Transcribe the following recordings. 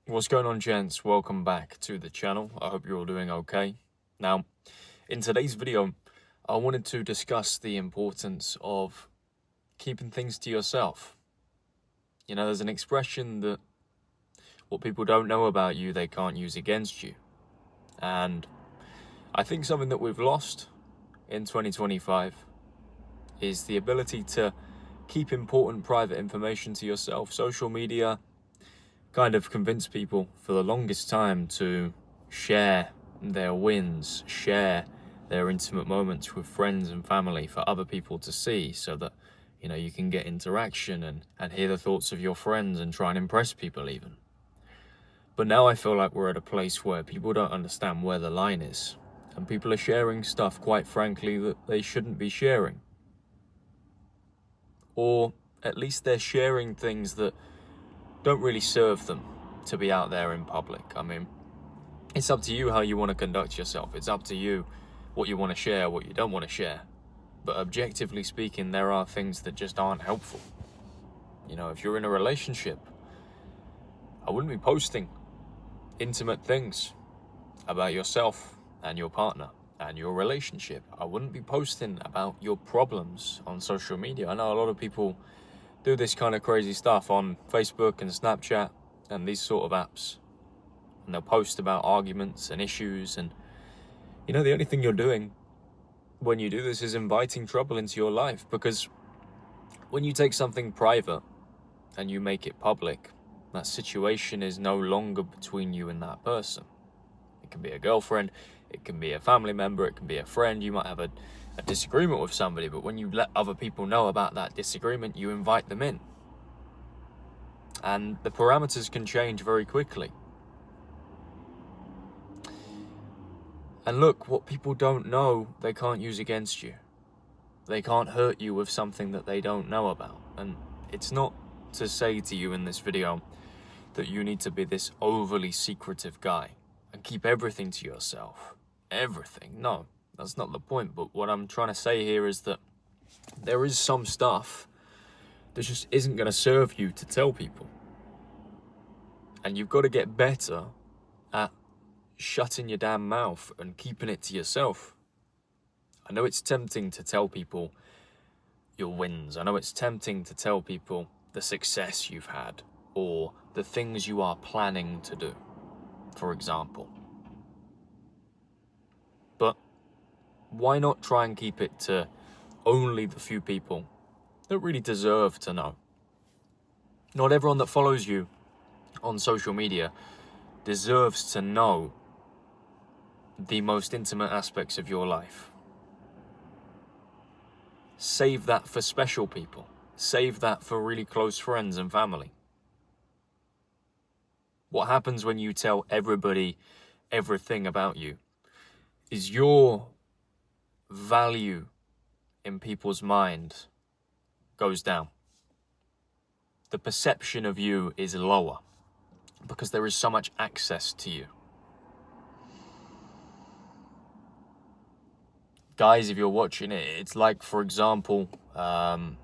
What's going on, gents? Welcome back to the channel. I hope you're all doing okay. Now, in today's video, I wanted to discuss the importance of keeping things to yourself. You know, there's an expression that what people don't know about you, they can't use against you. And I think something that we've lost in 2025 is the ability to keep important private information to yourself. Social media kind of convinced people for the longest time to share their wins, share their intimate moments with friends and family for other people to see, so that, you know, you can get interaction and hear the thoughts of your friends and try and impress people even. But now I feel like we're at a place where people don't understand where the line is, and people are sharing stuff, quite frankly, that they shouldn't be sharing. Or at least they're sharing things that don't really serve them to be out there in public. I mean, it's up to you how you want to conduct yourself. It's up to you what you want to share, what you don't want to share. But objectively speaking, there are things that just aren't helpful. You know, if you're in a relationship, I wouldn't be posting intimate things about yourself and your partner and your relationship. I wouldn't be posting about your problems on social media. I know a lot of people do this kind of crazy stuff on Facebook and Snapchat and these sort of apps, and they'll post about arguments and issues, and you know, the only thing you're doing when you do this is inviting trouble into your life, because when you take something private and you make it public, that situation is no longer between you and that person. It can be a girlfriend, it can be a family member, it can be a friend. You might have a disagreement with somebody, but when you let other people know about that disagreement, you invite them in. And the parameters can change very quickly. And look, what people don't know, they can't use against you. They can't hurt you with something that they don't know about. And it's not to say to you in this video that you need to be this overly secretive guy and keep everything to yourself. Everything. No, that's not the point. But what I'm trying to say here is that there is some stuff that just isn't going to serve you to tell people. And you've got to get better at shutting your damn mouth and keeping it to yourself. I know it's tempting to tell people your wins. I know it's tempting to tell people the success you've had or the things you are planning to do, for example. But why not try and keep it to only the few people that really deserve to know? Not everyone that follows you on social media deserves to know the most intimate aspects of your life. Save that for special people. Save that for really close friends and family. What happens when you tell everybody everything about you is your value in people's mind goes down. The perception of you is lower because there is so much access to you. Guys, if you're watching it, it's like, for example, the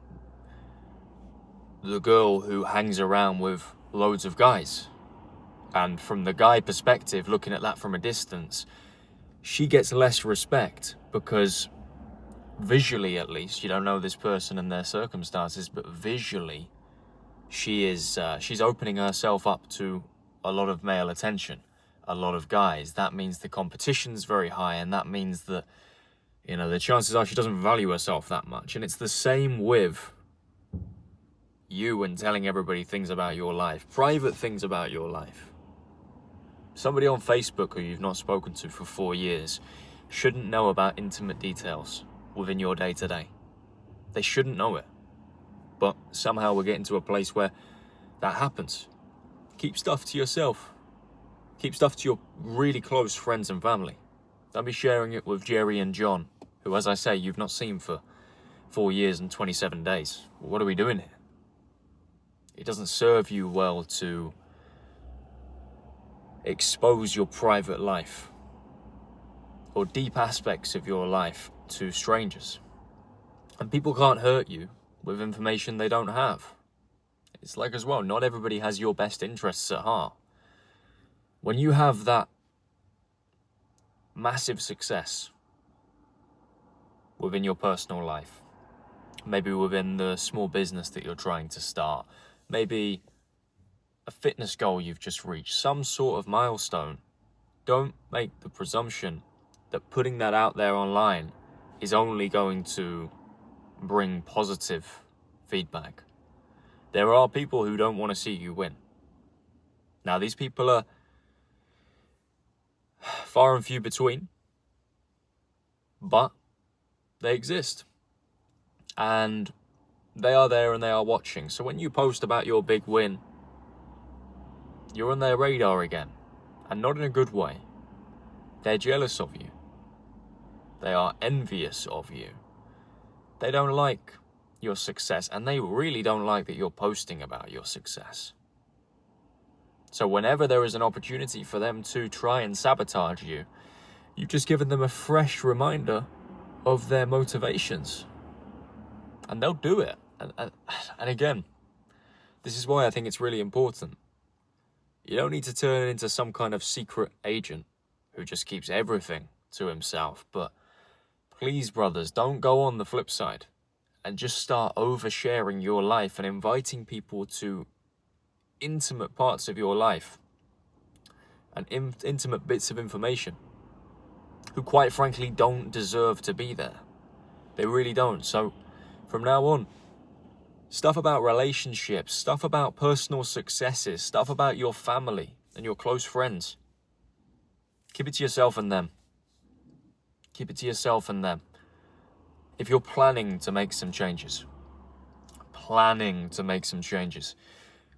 girl who hangs around with loads of guys. And from the guy perspective, looking at that from a distance, she gets less respect because visually, at least, you don't know this person and their circumstances, but visually, she's opening herself up to a lot of male attention, a lot of guys. That means the competition's very high, and that means that, you know, the chances are she doesn't value herself that much. And it's the same with you and telling everybody things about your life, private things about your life. Somebody on Facebook who you've not spoken to for 4 years shouldn't know about intimate details within your day-to-day. They shouldn't know it. But somehow we're getting to a place where that happens. Keep stuff to yourself. Keep stuff to your really close friends and family. Don't be sharing it with Jerry and John, who, as I say, you've not seen for 4 years and 27 days. What are we doing here? It doesn't serve you well to expose your private life or deep aspects of your life to strangers. And people can't hurt you with information they don't have. It's like, as well, not everybody has your best interests at heart. When you have that massive success within your personal life, maybe within the small business that you're trying to start, maybe a fitness goal you've just reached, some sort of milestone, don't make the presumption that putting that out there online is only going to bring positive feedback. There are people who don't want to see you win. Now, these people are far and few between, but they exist. And they are there and they are watching. So when you post about your big win, you're on their radar again. And not in a good way. They're jealous of you. They are envious of you. They don't like your success, and they really don't like that you're posting about your success. So whenever there is an opportunity for them to try and sabotage you, you've just given them a fresh reminder of their motivations. And they'll do it. And again, this is why I think it's really important. You don't need to turn into some kind of secret agent who just keeps everything to himself. But please, brothers, don't go on the flip side and just start oversharing your life and inviting people to intimate parts of your life and intimate bits of information who quite frankly don't deserve to be there. They really don't. So from now on, stuff about relationships, stuff about personal successes, stuff about your family and your close friends, keep it to yourself and them. Keep it to yourself and them. If you're planning to make some changes,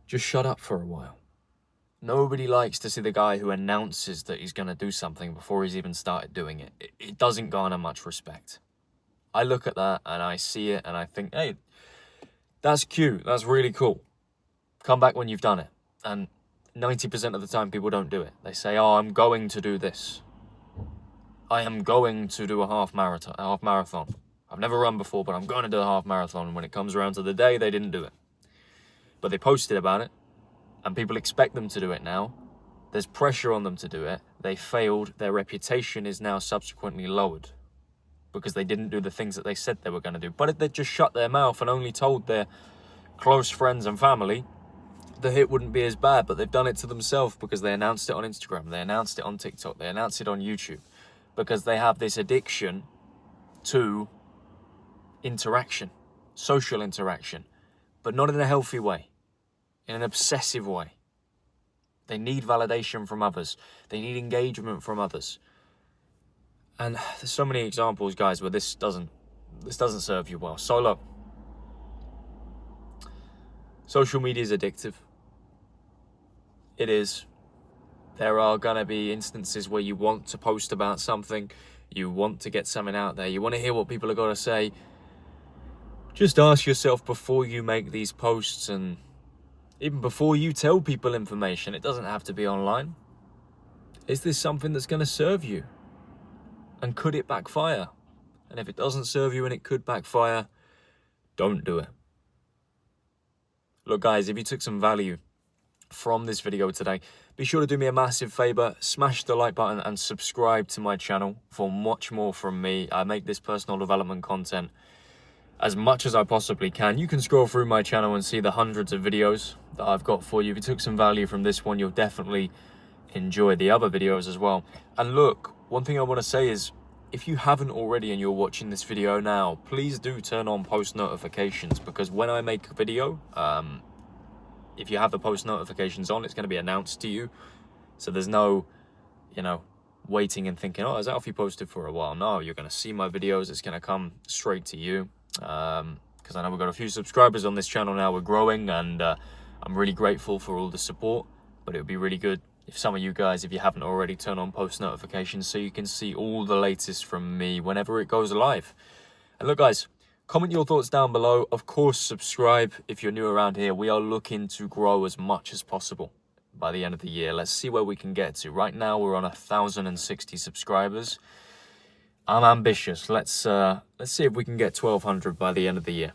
just shut up for a while. Nobody likes to see the guy who announces that he's going to do something before he's even started doing it. It doesn't garner much respect. I look at that and I see it and I think, hey, that's cute. That's really cool. Come back when you've done it. And 90% of the time, people don't do it. They say, oh, I'm going to do this. I am going to do a half marathon. I've never run before, but I'm going to do a half marathon. And when it comes around to the day, they didn't do it. But they posted about it, and people expect them to do it now. There's pressure on them to do it. They failed. Their reputation is now subsequently lowered because they didn't do the things that they said they were going to do. But if they just shut their mouth and only told their close friends and family, the hit wouldn't be as bad. But they've done it to themselves because they announced it on Instagram. They announced it on TikTok. They announced it on YouTube because they have this addiction to interaction, social interaction, but not in a healthy way, in an obsessive way. They need validation from others. They need engagement from others. And there's so many examples, guys, where this doesn't serve you well. So look, social media is addictive. It is. There are going to be instances where you want to post about something, you want to get something out there, you want to hear what people have got to say. Just ask yourself before you make these posts, and even before you tell people information, it doesn't have to be online. Is this something that's going to serve you? And could it backfire? And if it doesn't serve you and it could backfire, don't do it. Look, guys, if you took some value from this video today, be sure to do me a massive favor, smash the like button and subscribe to my channel for much more from me. I make this personal development content as much as I possibly can. You can scroll through my channel and see the hundreds of videos that I've got for you. If you took some value from this one, you'll definitely enjoy the other videos as well. And look, one thing I want to say is, if you haven't already and you're watching this video now, please do turn on post notifications, because when I make a video, if you have the post notifications on, it's going to be announced to you. So there's no, waiting and thinking, oh, is that off you posted for a while? No, you're going to see my videos. It's going to come straight to you. Because I know we've got a few subscribers on this channel now. We're growing, and I'm really grateful for all the support. But it would be really good if some of you guys, if you haven't already, turn on post notifications so you can see all the latest from me whenever it goes live. And look, guys, comment your thoughts down below. Of course, subscribe if you're new around here. We are looking to grow as much as possible by the end of the year. Let's see where we can get to. Right now, we're on 1,060 subscribers. I'm ambitious. Let's see if we can get 1,200 by the end of the year.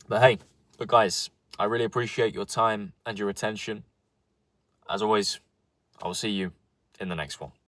But hey, look, guys, I really appreciate your time and your attention. As always, I will see you in the next one.